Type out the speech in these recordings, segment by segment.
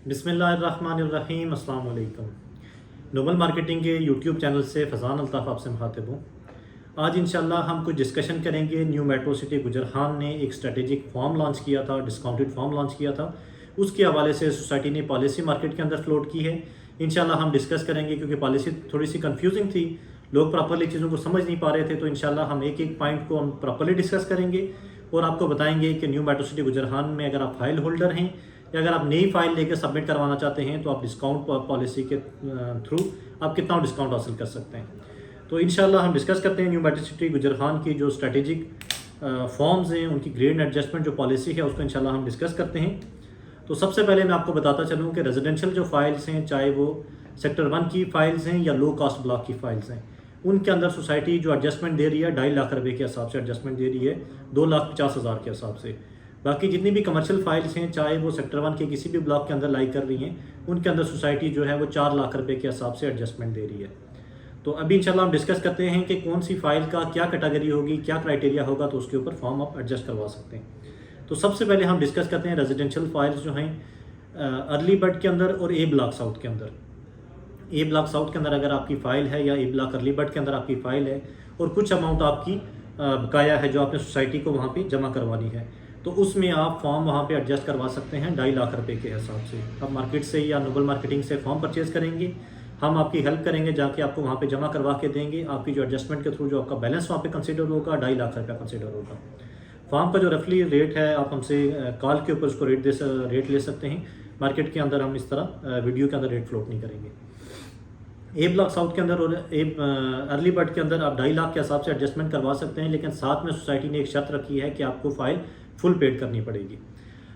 बिस्मिल्लाहिर्रहमानिर्रहीम अस्सलाम वालेकुम। नोबल मार्केटिंग के यूट्यूब चैनल से फ़ज़ान अल्ताफ़ आपसे मुखातिब हूँ। आज इंशाल्लाह हम कुछ डिस्कशन करेंगे। न्यू मेट्रो सिटी गुजरहान ने एक स्ट्रेटेजिक फॉर्म लॉन्च किया था, डिस्काउंटेड फॉर्म लॉन्च किया था। उसके हवाले से सोसाइटी ने पॉलिसी मार्केट के अंदर फ्लोट की है। इंशाल्लाह हम डिस्कस करेंगे क्योंकि पॉलिसी थोड़ी सी कन्फ्यूजिंग थी, लोग प्रॉपरली चीज़ों को समझ नहीं पा रहे थे। तो इंशाल्लाह हम एक एक पॉइंट को हम प्रॉपरली डिस्कस करेंगे और आपको बताएंगे कि न्यू मेट्रो सिटी गुजरहान में अगर आप फाइल होल्डर हैं या अगर आप नई फाइल लेकर सबमिट करवाना चाहते हैं तो आप डिस्काउंट पॉलिसी के थ्रू आप कितना डिस्काउंट हासिल कर सकते हैं। तो इंशाल्लाह हम डिस्कस करते हैं न्यू मेट्रो सिटी गुजरहान की जो स्ट्रेटेजिक फॉर्म्स हैं, उनकी ग्रेड एडजस्टमेंट जो पॉलिसी है उसको इंशाल्लाह हम डिस्कस करते हैं। तो सबसे पहले मैं आपको बताता चलूँ कि रेजिडेंशियल जो फाइल्स हैं, चाहे वो सेक्टर 1 की फाइल्स हैं या लो कास्ट ब्लॉक की फाइल्स हैं, उनके अंदर सोसाइटी जो एडजस्टमेंट दे रही है 2.5 लाख रुपए के हिसाब से एडजस्टमेंट दे रही है, 2,50,000 के हिसाब से। बाकी जितनी भी कमर्शियल फाइल्स हैं, चाहे वो सेक्टर 1 के किसी भी ब्लॉक के अंदर लाई कर रही हैं, उनके अंदर सोसाइटी जो है वो 4 लाख रुपए के हिसाब से एडजस्टमेंट दे रही है। तो अभी इंशाल्लाह हम डिस्कस करते हैं कि कौन सी फाइल का क्या कैटेगरी होगी, क्या क्राइटेरिया होगा, तो उसके ऊपर फॉर्म आप एडजस्ट करवा सकते हैं। तो सबसे पहले हम डिस्कस करते हैं रेजिडेंशियल फाइल्स जो हैं अर्ली बर्ड के अंदर और ए ब्लॉक साउथ के अंदर। ए ब्लॉक साउथ के अंदर अगर आपकी फ़ाइल है या ए ब्लॉक अर्ली बर्ड के अंदर आपकी फ़ाइल है और कुछ अमाउंट आपकी बकाया है जो आपने सोसाइटी को वहाँ पे जमा करवानी है, तो उसमें आप फॉर्म वहाँ पे एडजस्ट करवा सकते हैं 2.5 लाख रुपए के हिसाब से। आप मार्केट से या नोबल मार्केटिंग से फॉर्म परचेज़ करेंगे, हम आपकी हेल्प करेंगे, जाके आपको वहाँ पे जमा करवा के देंगे। आपकी जो एडजस्टमेंट के थ्रू जो आपका बैलेंस वहाँ पे कंसिडर होगा 2.5 लाख रुपया कंसिडर होगा। फॉर्म का जो रफली रेट है आप हमसे कॉल के ऊपर उसको रेट ले सकते हैं। मार्केट के अंदर हम इस तरह वीडियो के अंदर रेट फ्लोट नहीं करेंगे। ए ब्लॉक साउथ के अंदर और अर्ली बर्ड के अंदर आप 2.5 लाख के हिसाब से एडजस्टमेंट करवा सकते हैं, लेकिन साथ में सोसाइटी ने एक शर्त रखी है कि आपको फ़ाइल फुल पेड करनी पड़ेगी।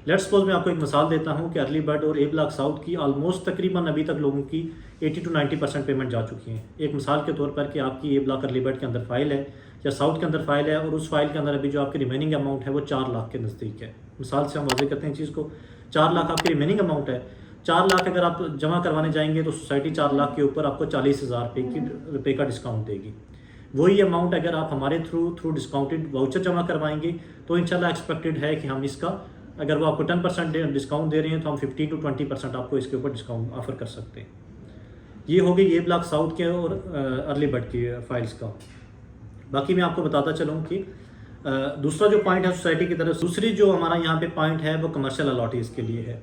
लेट्स सपोज मैं आपको एक मिसाल देता हूं कि अर्ली बर्ड और ए ब्लॉक साउथ की ऑलमोस्ट तकरीबन अभी तक लोगों की 80 to 90% पेमेंट जा चुकी है। एक मिसाल के तौर पर कि आपकी ए ब्लॉक अर्ली बर्ड के अंदर फाइल है या साउथ के अंदर फाइल है और उस फाइल के अंदर अभी जो आपकी रिमेनिंग अमाउंट है वो 4 लाख के नज़दीक है। मिसाल से हम वाजे करते हैं चीज़ को, 4 लाख आपकी रिमेनिंग अमाउंट है। 4 लाख अगर आप जमा करवाने जाएंगे तो सोसाइटी 4 लाख के ऊपर आपको 40,000 रुपये का डिस्काउंट देगी। वही अमाउंट अगर आप हमारे थ्रू डिस्काउंटेड वाउचर जमा करवाएंगे तो इंशाल्लाह एक्सपेक्टेड है कि हम इसका, अगर वो आपको 10% डिस्काउंट दे रहे हैं तो हम 15 to 20% आपको इसके ऊपर डिस्काउंट ऑफर कर सकते हैं। ये हो गई ए ब्लॉक साउथ के और अर्ली बर्ड की फाइल्स का। बाकी मैं आपको बताता चलूँ कि दूसरा जो पॉइंट है सोसाइटी की तरफ, दूसरी जो हमारा यहाँ पे पॉइंट है वो कमर्शियल अलॉटीज़ के लिए है।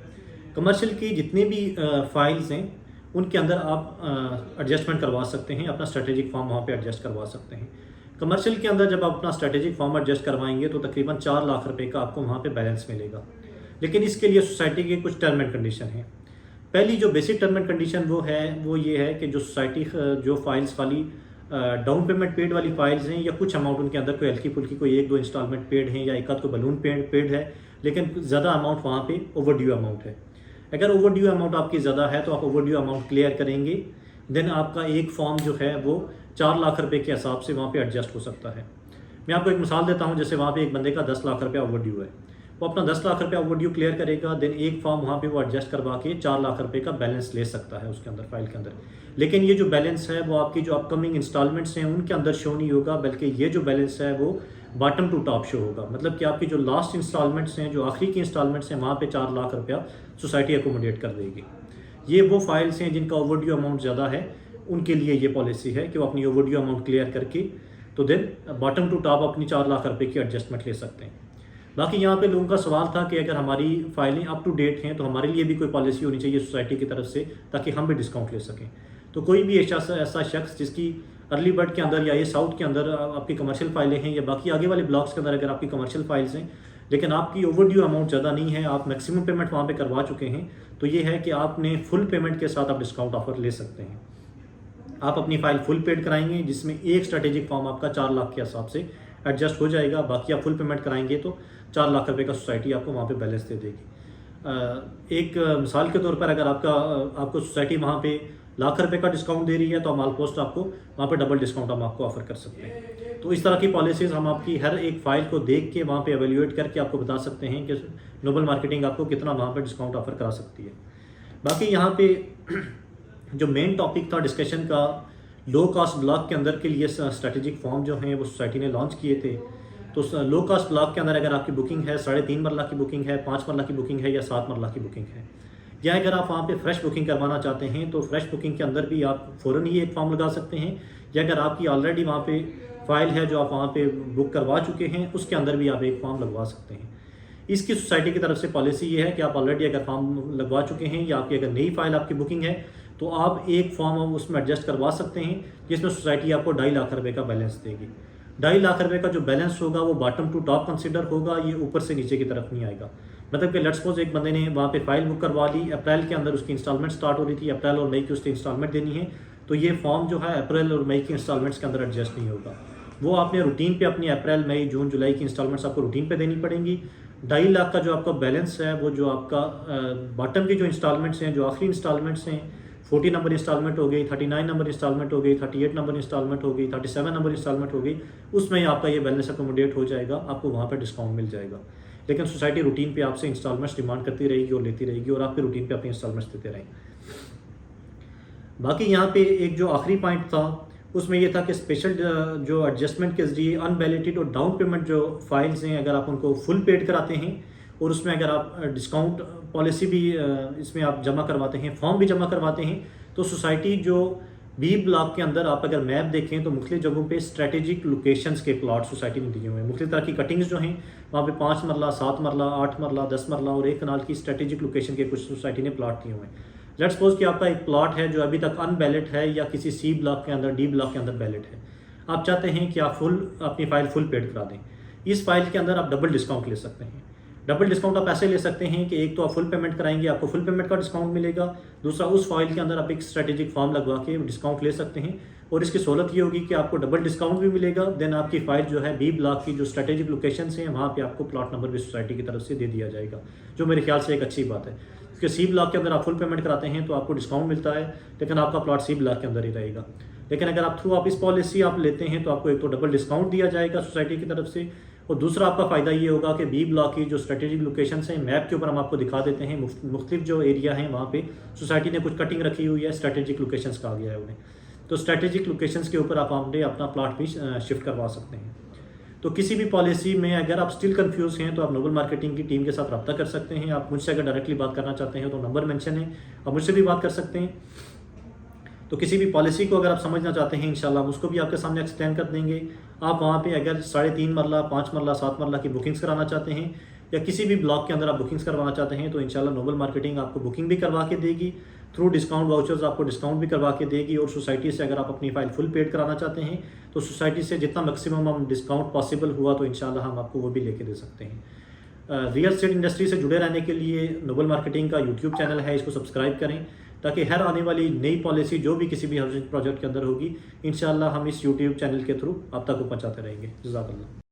कमर्शियल की जितनी भी फाइल्स हैं उनके अंदर आप एडजस्टमेंट करवा सकते हैं, अपना स्ट्रेटेजिक फॉर्म वहाँ पे एडजस्ट करवा सकते हैं। कमर्शियल के अंदर जब आप अपना स्ट्रेटेजिक फॉर्म एडजस्ट करवाएंगे तो तकरीबन 4 लाख रुपए का आपको वहाँ पे बैलेंस मिलेगा, लेकिन इसके लिए सोसाइटी के कुछ टर्म एंड कंडीशन हैं। पहली जो बेसिक टर्म एंड कंडीशन वो ये है कि जो सोसाइटी जो फाइल्स वाली डाउन पेमेंट पेड वाली फाइल्स हैं या कुछ अमाउंट उनके अंदर कोई हल्की फुल्की कोई 1-2 इंस्टॉलमेंट पेड हैं या एक आध को बलून पेड है, लेकिन ज़्यादा अमाउंट वहाँ पे ओवर ड्यू अमाउंट है। अगर ओवर ड्यू अमाउंट आपकी ज़्यादा है तो आप ओवर ड्यू अमाउंट क्लियर करेंगे, देन आपका एक फॉर्म जो है वो 4 लाख रुपए के हिसाब से वहाँ पे एडजस्ट हो सकता है। मैं आपको एक मिसाल देता हूँ, जैसे वहाँ पे एक बंदे का 10 लाख रुपया ओवर ड्यू है, वो अपना 10 लाख रुपया ओवर ड्यू क्लियर करेगा, देन एक फॉर्म वहाँ पे वो एडजस्ट करवा के 4 लाख रुपए का बैलेंस ले सकता है उसके अंदर, फाइल के अंदर। लेकिन ये जो बैलेंस है वो आपकी जो अपकमिंग इंस्टॉलमेंट्स हैं उनके अंदर शो नहीं होगा, बल्कि ये जो बैलेंस है वो बॉटम टू टॉप शो होगा। मतलब कि आपकी जो लास्ट इंस्टॉलमेंट्स हैं, जो आखिरी की इंस्टॉलमेंट्स हैं, वहाँ पे 4 लाख रुपया सोसाइटी अकोमोडेट कर देगी। ये वो फाइल्स हैं जिनका ओवरड्यू अमाउंट ज़्यादा है, उनके लिए ये पॉलिसी है कि वो अपनी ओवरड्यू अमाउंट क्लियर करके तो देन बॉटम टू टॉप अपनी 4 लाख रुपए की एडजस्टमेंट ले सकते हैं। बाकी यहाँ पे लोगों का सवाल था कि अगर हमारी फाइलें अप टू डेट हैं तो हमारे लिए भी कोई पॉलिसी होनी चाहिए सोसाइटी की तरफ से, ताकि हम भी डिस्काउंट ले सकें। तो कोई भी ऐसा शख्स जिसकी अर्ली बर्ड के अंदर या ये साउथ के अंदर आपकी कमर्शियल फाइलें हैं या बाकी आगे वाले ब्लॉक्स के अंदर अगर आपकी कमर्शियल फाइल्स हैं, लेकिन आपकी ओवरड्यू अमाउंट ज़्यादा नहीं है, आप मैक्सिमम पेमेंट वहाँ पे करवा चुके हैं, तो ये है कि आपने फुल पेमेंट के साथ आप डिस्काउंट ऑफर ले सकते हैं। आप अपनी फ़ाइल फुल पेड कराएंगे जिसमें एक स्ट्रेटेजिक फॉर्म आपका 4 लाख के हिसाब से एडजस्ट हो जाएगा, बाकी आप फुल पेमेंट कराएंगे तो 4 लाख रुपये का सोसाइटी आपको वहाँ पर बैलेंस दे देगी। एक मिसाल के तौर पर अगर आपको सोसाइटी वहाँ पे लाख रुपए का डिस्काउंट दे रही है तो हम ऑलमोस्ट आपको वहाँ पे डबल डिस्काउंट हम आपको ऑफर कर सकते हैं। तो इस तरह की पॉलिसीज़ हम आपकी हर एक फ़ाइल को देख के वहाँ पे एवेल्यूएट करके आपको बता सकते हैं कि नोबल मार्केटिंग आपको कितना वहाँ पे डिस्काउंट ऑफर करा सकती है। बाकी यहाँ पे जो मेन टॉपिक था डिस्कशन का, लो कास्ट ब्लॉक के अंदर के लिए स्ट्रेटेजिक फॉर्म जो हैं वो सोसाइटी ने लॉन्च किए थे। तो लो कास्ट ब्लॉक के अंदर अगर आपकी बुकिंग है 3.5 मरला की बुकिंग है, 5 मरला की बुकिंग है या 7 मरला की बुकिंग है, या अगर आप वहाँ पे फ्रेश बुकिंग करवाना चाहते हैं तो फ्रेश बुकिंग के अंदर भी आप फ़ौरन ही एक फॉर्म लगा सकते हैं, या अगर आपकी ऑलरेडी वहाँ पे फ़ाइल है जो आप वहाँ पे बुक करवा चुके हैं उसके अंदर भी आप एक फॉर्म लगवा सकते हैं। इसकी सोसाइटी की तरफ से पॉलिसी ये है कि आप ऑलरेडी अगर फॉर्म लगवा चुके हैं या आपकी अगर नई फ़ाइल आपकी बुकिंग है तो आप एक फॉर्म उसमें एडजस्ट करवा सकते हैं, जिसमें सोसाइटी आपको 2.5 लाख रुपए का बैलेंस देगी। 2.5 लाख रुपए का जो बैलेंस होगा वो बॉटम टू टॉप कंसिडर होगा, ये ऊपर से नीचे की तरफ नहीं आएगा। मतलब कि लेट्स सपोज एक बंदे ने वहाँ पे फाइल बुक करवा ली, अप्रैल के अंदर उसकी इंस्टॉलमेंट स्टार्ट हो रही थी, अप्रैल और मई की उसकी इंस्टॉलमेंट देनी है, तो ये फॉर्म जो है अप्रैल और मई की इंस्टॉलमेंट्स के अंदर एडजस्ट नहीं होगा। वो आपने रूटीन पे अपनी अप्रैल मई जून जुलाई की इंस्टॉलमेंट्स आपको रूटीन पे देनी पड़ेंगी। 2.5 लाख का जो आपका बैलेंस है वो जो आपका बॉटम की जो इंस्टॉलमेंट्स हैं, जो आखिरी इंस्टॉलमेंट्स हैं, 40 नंबर इंस्टॉलमेंट हो गई, 39 नंबर इंस्टॉलमेंट हो गई, 38 नंबर इंस्टॉलमेंट हो गई, 37 नंबर इंस्टॉलमेंट हो गई, उसमें आपका ये बैलेंस अकोमोडेट हो जाएगा, आपको वहाँ पर डिस्काउंट मिल जाएगा। लेकिन सोसाइटी रूटीन पे आपसे इंस्टॉलमेंट्स डिमांड करती रहेगी और लेती रहेगी और आपके रूटीन पे अपनी इंस्टॉलमेंट्स देते रहेंगे। बाकी यहाँ पे एक जो आखिरी पॉइंट था उसमें ये था कि स्पेशल जो एडजस्टमेंट के जरिए अनवैलिडेटेड और डाउन पेमेंट जो फाइल्स हैं अगर आप उनको फुल पेड कराते हैं और उसमें अगर आप डिस्काउंट पॉलिसी भी इसमें आप जमा करवाते हैं, फॉर्म भी जमा करवाते हैं, तो सोसाइटी जो बी ब्लॉक के अंदर आप अगर मैप देखें तो मुख्तलिफ जगहों पे स्ट्रेटेजिक लोकेशंस के प्लॉट सोसाइटी में दिए हुए हैं। मुख्तलिफ तरह की कटिंग्स जो हैं वहाँ पे 5 मरला, 7 मरला, 8 मरला, 10 मरला और 1 कनाल की स्ट्रेटेजिक लोकेशन के कुछ सोसाइटी ने प्लॉट दिए हुए हैं। लेट्स सपोज कि आपका एक प्लॉट है जो अभी तक अनबैलेट है या किसी सी ब्लॉक के अंदर, डी ब्लॉक के अंदर बैलेट है। आप चाहते हैं कि आप अपनी फाइल फुल पेड करा दें। इस फाइल के अंदर आप डबल डिस्काउंट ले सकते हैं। डबल डिस्काउंट आप ऐसे ले सकते हैं कि एक तो आप फुल पेमेंट कराएंगे, आपको फुल पेमेंट का डिस्काउंट मिलेगा, दूसरा उस फाइल के अंदर आप एक स्ट्रेटेजिक फॉर्म लगवा के डिस्काउंट ले सकते हैं। और इसकी सहूलत ये होगी कि आपको डबल डिस्काउंट भी मिलेगा, देन आपकी फाइल जो है बी ब्लॉक की जो स्ट्रेटेजिक लोकेशन हैं वहाँ पे आपको प्लॉट नंबर भी सोसाइटी की तरफ से दे दिया जाएगा, जो मेरे ख्याल से एक अच्छी बात है। क्योंकि सी ब्लॉक के अंदर आप फुल पेमेंट कराते हैं तो आपको डिस्काउंट मिलता है, लेकिन आपका प्लॉट सी ब्लॉक के अंदर ही रहेगा। लेकिन अगर आप थ्रू आप इस पॉलिसी आप लेते हैं तो आपको एक तो डबल डिस्काउंट दिया जाएगा सोसाइटी की तरफ से, और दूसरा आपका फ़ायदा ये होगा कि बी ब्लॉक की जो स्ट्रेटेजिक लोकेशन हैं मैप के ऊपर हम आपको दिखा देते हैं। मुख्तलिफ जो एरिया हैं वहाँ पे सोसाइटी ने कुछ कटिंग रखी हुई है, स्ट्रेटेजिक लोकेशंस कहा गया है उन्हें, तो स्ट्रेटेजिक लोकेशंस के ऊपर आप अपना प्लॉट भी शिफ्ट करवा सकते हैं। तो किसी भी पॉलिसी में अगर आप स्टिल कंफ्यूज हैं तो आप नोबल मार्केटिंग की टीम के साथ रब्ता कर सकते हैं। आप मुझसे अगर डायरेक्टली बात करना चाहते हैं तो नंबर मेंशन है, आप मुझसे भी बात कर सकते हैं। तो किसी भी पॉलिसी को अगर आप समझना चाहते हैं इंशाल्लाह हम उसको भी आपके सामने एक्सप्लेन कर देंगे। आप वहाँ पे अगर 3.5 मरला, 5 मरला, 7 मरला की बुकिंग्स कराना चाहते हैं या किसी भी ब्लॉक के अंदर आप बुकिंग्स करवाना चाहते हैं तो इंशाल्लाह नोबल मार्केटिंग आपको बुकिंग भी करवा के देगी, थ्रू डिस्काउंट वाउचर्स आपको डिस्काउंट भी करवा के देगी। और सोसाइटी से अगर आप अपनी फाइल फुल पेड कराना चाहते हैं तो सोसाइटी से जितना मैक्सिमम हम डिस्काउंट पॉसिबल हुआ तो इंशाल्लाह हम आपको वो भी लेके दे सकते हैं। रियल एस्टेट इंडस्ट्री से जुड़े रहने के लिए नोबल मार्केटिंग का यूट्यूब चैनल है, इसको सब्सक्राइब करें ताकि हर आने वाली नई पॉलिसी जो भी किसी भी हाउसिंग प्रोजेक्ट के अंदर होगी इंशाल्लाह हम इस यूट्यूब चैनल के थ्रू आप तक पहुँचाते रहेंगे। जज़ाकल्लाह।